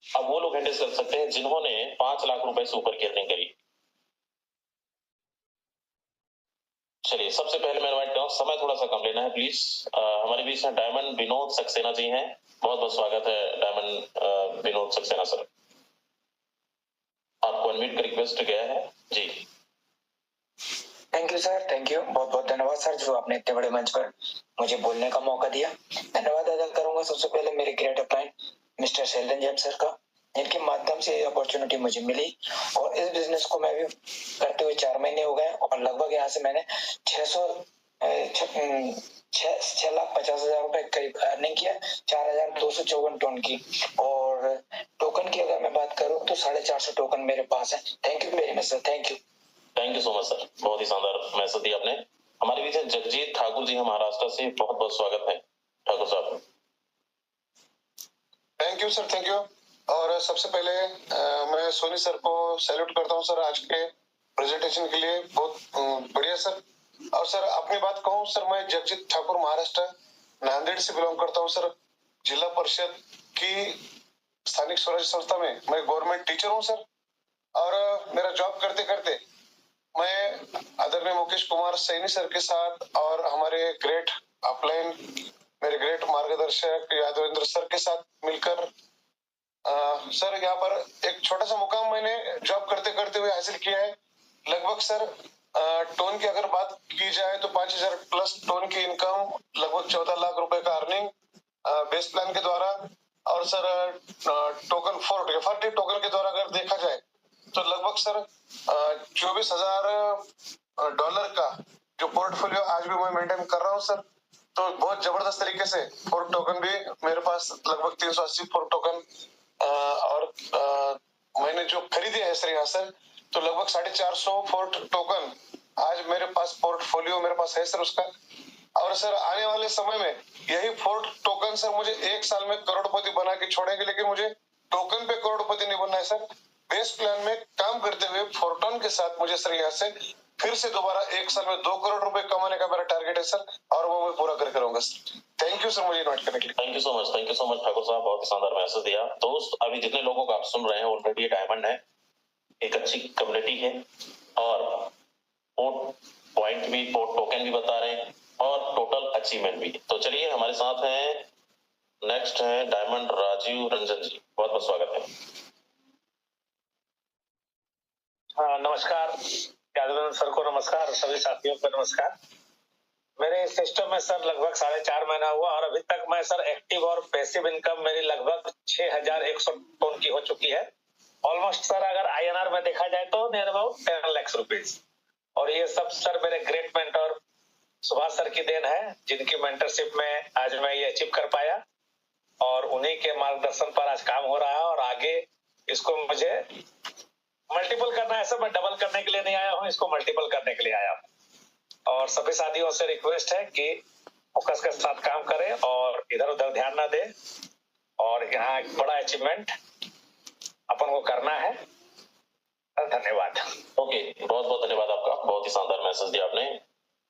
अब वो लोग हैंडल कर सकते हैं जिन्होंने 5 लाख रुपए से ऊपर की अर्निंग करी। चलिए, सबसे पहले मैं इनवाइट करूं, समय थोड़ा सा कम लेना है प्लीज। हमारे बीच में डायमंड विनोद सक्सेना जी हैं। बहुत बहुत स्वागत है डायमंड विनोद सक्सेना सर। आपको अनम्यूट का रिक्वेस्ट गया है जी। Thank you sir, thank you, बहुत बहुत धन्यवाद सर जो आपने इतने बड़े मंच पर मुझे बोलने का मौका दिया। धन्यवाद अदा करूंगा सबसे पहले मेरे great upline mister Sheldon James sir का, जिनके माध्यम से ये अपॉर्चुनिटी मुझे मिली और इस बिजनेस को मैं भी करते हुए 4 महीने हो गए और लगभग यहाँ से मैंने 6,50,000 रुपए करीब अर्निंग किया, 4,254 टोन की। और टोकन की अगर मैं बात करूं तो 450 टोकन मेरे पास है। Thank you very much sir, thank you. Thank you so much sir, बहुत ही शानदार मैसेज दिया आपने। हमारे बीच में जगजीत ठाकुर जी हैं महाराष्ट्र से, बहुत बहुत स्वागत है ठाकुर साहब। Thank you sir, thank you. और सबसे पहले मैं सोनी सर को सैल्यूट करता हूं सर आज के प्रेजेंटेशन के लिए, बहुत बढ़िया सर। और सर अपनी बात कहूं सर, मैं जगजीत ठाकुर महाराष्ट्र नांदेड़ से बिलोंग करता हूं सर। जिला परिषद की स्थानिक स्वराज संस्था में मैं गवर्नमेंट टीचर हूं सर। और मेरा जॉब करते करते मैं आदरणीय मुकेश कुमार सैनी सर के साथ और हमारे ग्रेट अपलाइन मेरे ग्रेट मार्गदर्शक यादवेंद्र सर के साथ मिलकर सर यहाँ पर एक छोटा सा मुकाम मैंने जॉब करते करते हुए हासिल किया है। लगभग सर टोन की अगर बात की जाए तो 5,000 प्लस टोन की इनकम, लगभग 14 लाख रुपए का अर्निंग बेस प्लान के द्वारा। और सर टोकन FRT टोकन के द्वारा अगर देखा जाए तो लगभग सर 24,000 डॉलर का जो पोर्टफोलियो आज भी मैं मेंटेन कर रहा हूँ सर। तो बहुत जबरदस्त तरीके से फोर्ट टोकन भी मेरे पास लगभग 380 फोर्ट टोकन और मैंने जो खरीदे है सर यहाँ से तो लगभग 450 फोर्ट टोकन आज मेरे पास पोर्टफोलियो मेरे पास है सर उसका। और सर आने वाले समय में यही फोर्ट टोकन सर मुझे 1 साल में करोड़पति बना के छोड़ेंगे, लेकिन मुझे टोकन पे करोड़पति नहीं बनना है सर। बेस प्लान में काम करते हुए फोर्टोन के साथ मुझे सर यहाँ से फिर से दोबारा 1 साल में 2 करोड़ रुपए कमाने का मेरा टारगेट है सर, और वो मैं पूरा करके रहूंगा सर। थैंक यू सर मुझे इन्वाइट करने के लिए। Thank you so much Thakur साहब, बहुत ही शानदार मैसेज दिया। दोस्त, अभी जितने लोगों को आप सुन रहे हैं ऑलरेडी डायमंड है, एक अच्छी कम्युनिटी है और पोर्ट पॉइंट भी, पोर्ट टोकन भी बता रहे हैं और टोटल अचीवमेंट भी। तो चलिए, हमारे साथ हैं नेक्स्ट है डायमंड राजीव रंजन जी, बहुत बहुत स्वागत है। नमस्कार यादव सर को, नमस्कार सभी साथियों को नमस्कार। मेरे सिस्टम में सर लगभग 4.5 महीना हुआ और अभी तक मैं सर एक्टिव और पैसिव इनकम मेरी लगभग 6,100 टोन की हो चुकी है। ऑलमोस्ट सर अगर INR में देखा जाए तो नियर अबाउट 10 लाख रुपीज। और ये सब सर मेरे ग्रेट मेंटर सुभाष सर की देन है, जिनकी मेंटरशिप में आज मैं ये अचीव कर पाया और उन्हीं के मार्गदर्शन पर आज काम हो रहा है। और आगे इसको मुझे मल्टीपल करना है सर, मैं डबल करने के लिए नहीं आया हूँ, इसको मल्टीपल करने के लिए आया हूँ। और सभी साथियों से रिक्वेस्ट है कि फोकस के साथ काम करें और इधर उधर ध्यान ना दें, और यहाँ एक बड़ा अचीवमेंट अपन को करना है। धन्यवाद। ओके, बहुत बहुत धन्यवाद आपका, बहुत ही शानदार मैसेज दिया आपने।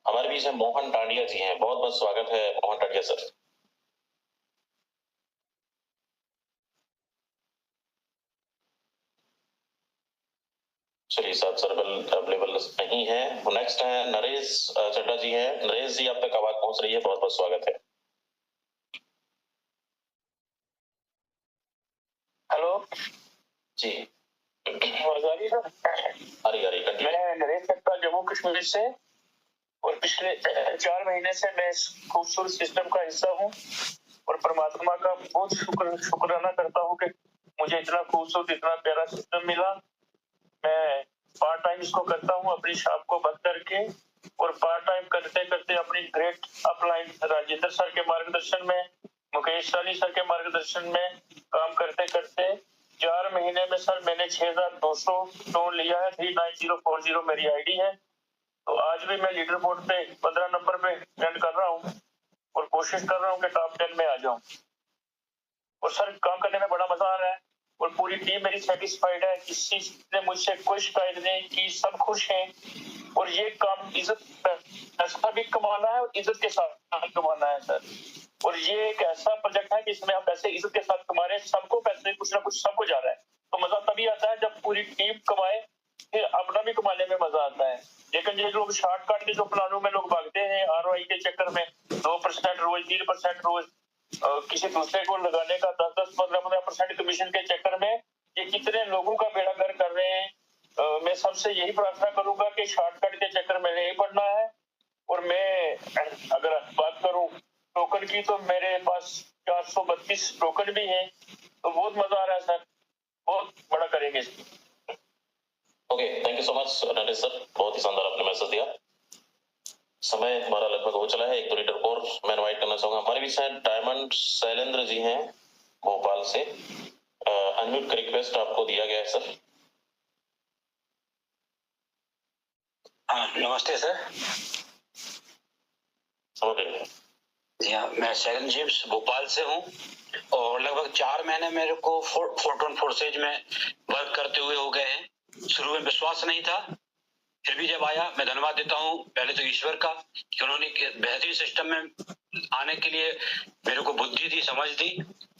हमारे बीच में मोहन टांडिया जी हैं, बहुत बहुत स्वागत है मोहन टांडिया सर। चलिए, साहब सर अवेलेबल नहीं है। नेक्स्ट है नरेश चड्डा जी हैं। नरेश जी, आप तक आवाज पहुंच रही है, बहुत बहुत स्वागत है। हेलो जी, अरे मैं नरेश चड्डा जम्मू कश्मीर से, और पिछले 4 महीने से मैं इस खूबसूरत सिस्टम का हिस्सा हूँ और परमात्मा का बहुत शुक्राना करता हूँ कि मुझे इतना खूबसूरत इतना प्यारा सिस्टम मिला। मैं पार्ट टाइम इसको करता हूँ अपनी शॉप को बंद करके, और पार्ट टाइम करते करते अपनी ग्रेट अपलाइन राजेंद्र सर के मार्गदर्शन में, मुकेश सैनी सर के मार्गदर्शन में काम करते करते 4 महीने में सर मैंने 6,200 टोन लिया है। 39040 मेरी आईडी है। तो आज भी मैं लीडर बोर्ड पे 15 नंबर पे स्टैंड कर रहा हूँ और कोशिश कर रहा हूँ कि टॉप 10 में आ जाऊं। और सर काम करने में बड़ा मजा आ रहा है और पूरी टीम मेरी सेटिस्फाइड है, किसी ने मुझसे कोई शिकायत नहीं की, सब खुश हैं। और ये काम इज्जत पैसा भी कमाना है और इज्जत के साथ कमाना है सर। और ये एक ऐसा प्रोजेक्ट है जिसमें आप पैसे इज्जत के साथ कमा रहे हैं, सबको पैसे कुछ ना कुछ सबको जा रहा है। तो मजा तभी आता है जब पूरी टीम कमाए, फिर अपना भी कमाने में मजा आता है। लेकिन ये लोग शॉर्टकट के जो प्लानों में लोग भागते हैं ROI के चक्कर में, 2% रोज, 3% रोज, किसी दूसरे को लगाने का 10-10, 15-15% कमीशन के चक्कर में ये कितने लोगों का बेड़ा गर्क कर रहे हैं। मैं सबसे यही प्रार्थना करूंगा कि शॉर्टकट के चक्कर में नहीं पड़ना है। और मैं अगर बात करूं टोकन की, तो मेरे पास 432 टोकन भी हैं, तो बहुत मजा आ रहा है सर, बहुत बड़ा करेंगे इसकी। Okay, thank you so much Naresh sir, बहुत ही शानदार आपने मैसेज दिया। समय हमारा लगभग हो चला है, 1-2 लीडर और मैं इनवाइट करना चाहूंगा। हमारे बीच में डायमंड शैलेंद्र जी हैं भोपाल से, अनम्यूट का रिक्वेस्ट आपको दिया गया है सर। हाँ, नमस्ते सर। जी हाँ, मैं शैलेंद्र जी भोपाल से हूँ और लगभग 4 महीने मेरे को फोर्टोन फोर्सेज में वर्क करते हुए हो गए हैं। शुरू में विश्वास नहीं था, फिर भी जब आया, मैं धन्यवाद देता हूँ पहले तो ईश्वर का कि उन्होंने बेहतरीन सिस्टम में आने के लिए मेरे को बुद्धि दी, समझ दी।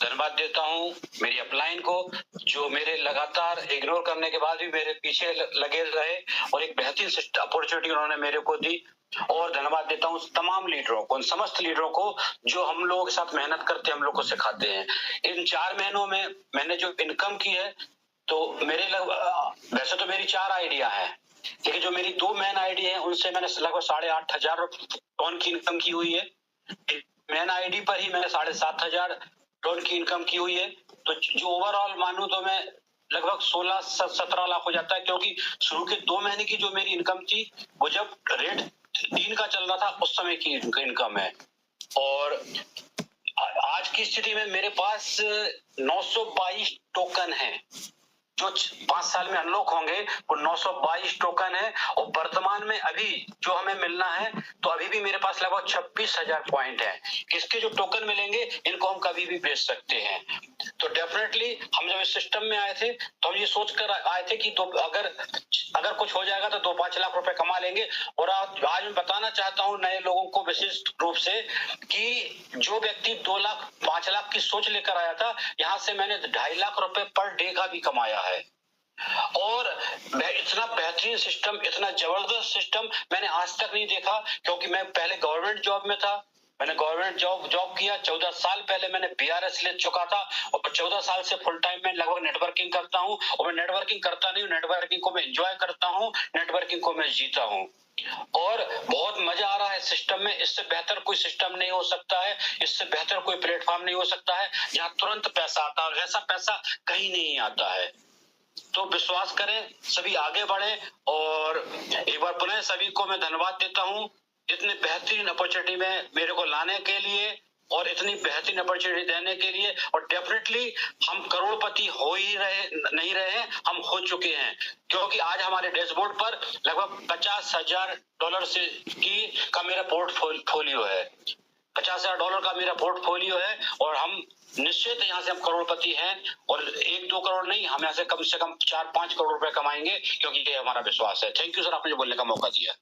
धन्यवाद देता हूँ मेरी अपलाइन को जो मेरे लगातार इग्नोर करने के बाद भी मेरे पीछे लगे रहे और एक बेहतरीन अपॉर्चुनिटी उन्होंने मेरे को दी। और धन्यवाद देता हूँ तमाम लीडरों को, उन समस्त लीडरों को जो हम लोगों के साथ मेहनत करते हैं, हम लोग को सिखाते हैं। इन 4 महीनों में मैंने जो इनकम की है, तो मेरे वैसे तो मेरी 4 आइडिया है, लेकिन जो मेरी 2 मेन आईडी है उनसे मैंने लगभग 8,500 टन की इनकम की हुई है। मेन आईडी पर ही मैंने 7,500 टन की इनकम की हुई है। तो जो ओवरऑल मानूं तो मैं लगभग 16-17 लाख हो जाता है, क्योंकि शुरू के 2 महीने की जो मेरी इनकम थी वो जब रेट 3 का चल रहा था उस समय की इनकम है। और आज की स्थिति में मेरे पास 922 टोकन है जो 5 साल में अनलॉक होंगे, वो 922 टोकन है। और वर्तमान में अभी जो हमें मिलना है, तो अभी भी मेरे पास लगभग 26,000 पॉइंट है। इसके जो टोकन मिलेंगे इनको हम कभी भी बेच सकते हैं। तो डेफिनेटली हम जब इस सिस्टम में आए थे तो हम ये सोच कर आए थे कि तो अगर कुछ हो जाएगा तो 2-5 लाख रुपए कमा लेंगे। और आज मैं बताना चाहता हूँ नए लोगों को विशिष्ट रूप से कि जो व्यक्ति 2 लाख 5 लाख की सोच लेकर आया था, यहाँ से मैंने 2.5 लाख रुपए पर डे का भी कमाया है। और इतना बेहतरीन सिस्टम, इतना जबरदस्त सिस्टम मैंने आज तक नहीं देखा, क्योंकि मैं पहले गवर्नमेंट जॉब में था। मैंने गवर्नमेंट जॉब किया, 14 साल पहले मैंने BRS ले चुका था और 14 साल से फुल टाइम में लगभग नेटवर्किंग करता हूँ। और मैं नेटवर्किंग करता नहीं हूँ, नेटवर्किंग को मैं एंजॉय करता हूँ, नेटवर्किंग को मैं जीता हूँ और बहुत मजा आ रहा है सिस्टम में। इससे बेहतर कोई सिस्टम नहीं हो सकता है, इससे बेहतर कोई प्लेटफॉर्म नहीं हो सकता है जहाँ तुरंत पैसा आता है और ऐसा पैसा कहीं नहीं आता है। तो विश्वास करें, सभी आगे बढ़े। और एक बार पुनः सभी को मैं धन्यवाद देता हूँ इतने बेहतरीन अपॉर्चुनिटी में मेरे को लाने के लिए और इतनी बेहतरीन अपॉर्चुनिटी देने के लिए। और डेफिनेटली हम करोड़पति हो ही नहीं रहे, हम हो चुके हैं, क्योंकि आज हमारे डैशबोर्ड पर लगभग $50,000 से का मेरा पोर्टफोलियो है। $50,000 का मेरा पोर्टफोलियो है और हम निश्चित यहाँ से हम करोड़पति हैं। और 1-2 करोड़ नहीं, हम यहाँ से कम 4-5 करोड़ रुपए कमाएंगे, क्योंकि ये हमारा विश्वास है। थैंक यू सर, आपने बोलने का मौका दिया।